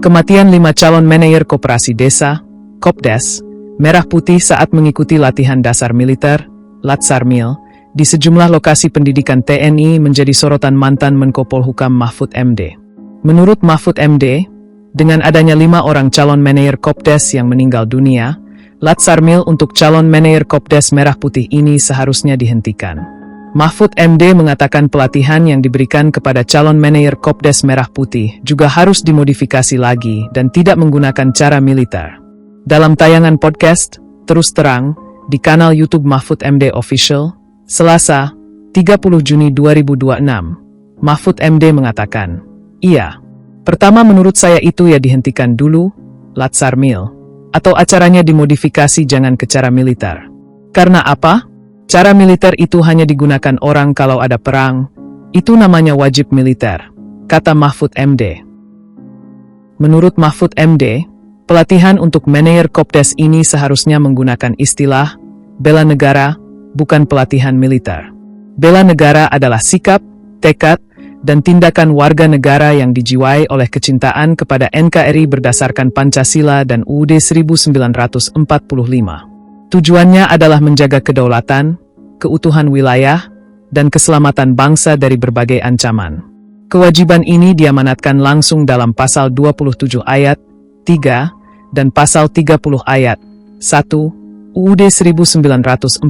Kematian 5 calon manajer koperasi desa, Kopdes, Merah Putih saat mengikuti latihan dasar militer, Latsarmil, di sejumlah lokasi pendidikan TNI menjadi sorotan mantan Menko Polhukam Mahfud MD. Menurut Mahfud MD, dengan adanya 5 orang calon manajer Kopdes yang meninggal dunia, Latsarmil untuk calon manajer Kopdes Merah Putih ini seharusnya dihentikan. Mahfud MD mengatakan pelatihan yang diberikan kepada calon manajer Kopdes Merah Putih juga harus dimodifikasi lagi dan tidak menggunakan cara militer. Dalam tayangan podcast, Terus Terang, di kanal YouTube Mahfud MD Official, Selasa, 30 Juni 2026, Mahfud MD mengatakan, "Iya. Pertama menurut saya itu ya dihentikan dulu, Latsarmil, atau acaranya dimodifikasi jangan ke cara militer. Karena apa? Cara militer itu hanya digunakan orang kalau ada perang, itu namanya wajib militer," kata Mahfud MD. Menurut Mahfud MD, pelatihan untuk manajer Kopdes ini seharusnya menggunakan istilah bela negara, bukan pelatihan militer. Bela negara adalah sikap, tekad, dan tindakan warga negara yang dijiwai oleh kecintaan kepada NKRI berdasarkan Pancasila dan UUD 1945. Tujuannya adalah menjaga kedaulatan, keutuhan wilayah, dan keselamatan bangsa dari berbagai ancaman. Kewajiban ini diamanatkan langsung dalam Pasal 27 Ayat 3 dan Pasal 30 Ayat 1 UUD 1945.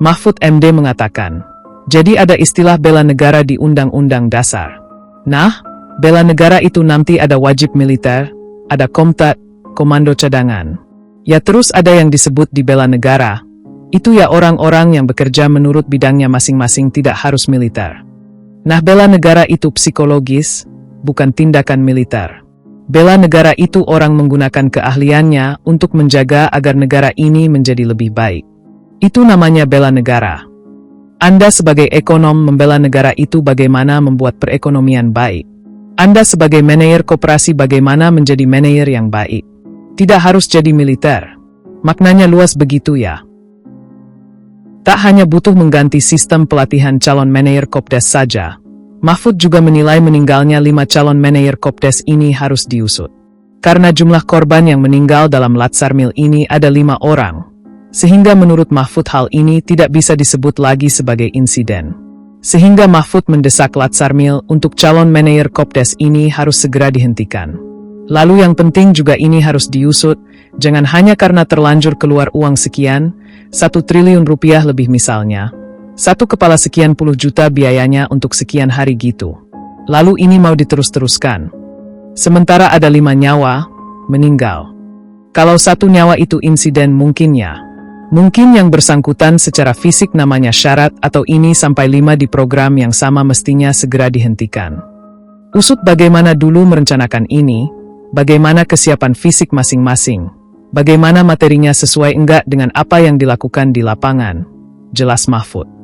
Mahfud MD mengatakan, jadi ada istilah bela negara di Undang-Undang Dasar. Nah, bela negara itu nanti ada wajib militer, ada Komtat, komando cadangan. Ya terus ada yang disebut di bela negara. Itu ya orang-orang yang bekerja menurut bidangnya masing-masing tidak harus militer. Nah bela negara itu psikologis, bukan tindakan militer. Bela negara itu orang menggunakan keahliannya untuk menjaga agar negara ini menjadi lebih baik. Itu namanya bela negara. Anda sebagai ekonom membela negara itu bagaimana membuat perekonomian baik. Anda sebagai manajer koperasi bagaimana menjadi manajer yang baik. Tidak harus jadi militer. Maknanya luas begitu ya. Tak hanya butuh mengganti sistem pelatihan calon manajer Kopdes saja, Mahfud juga menilai meninggalnya 5 calon manajer Kopdes ini harus diusut. Karena jumlah korban yang meninggal dalam Latsarmil ini ada 5 orang, sehingga menurut Mahfud hal ini tidak bisa disebut lagi sebagai insiden. Sehingga Mahfud mendesak Latsarmil untuk calon manajer Kopdes ini harus segera dihentikan. Lalu yang penting juga ini harus diusut, jangan hanya karena terlanjur keluar uang sekian, 1 triliun rupiah lebih misalnya. 1 kepala sekian puluh juta biayanya untuk sekian hari gitu. Lalu ini mau diterus-teruskan. Sementara ada 5 nyawa, meninggal. Kalau 1 nyawa itu insiden mungkin ya. Mungkin yang bersangkutan secara fisik namanya syarat atau ini sampai 5 di program yang sama mestinya segera dihentikan. Usut bagaimana dulu merencanakan ini, bagaimana kesiapan fisik masing-masing, bagaimana materinya sesuai enggak dengan apa yang dilakukan di lapangan, jelas Mahfud.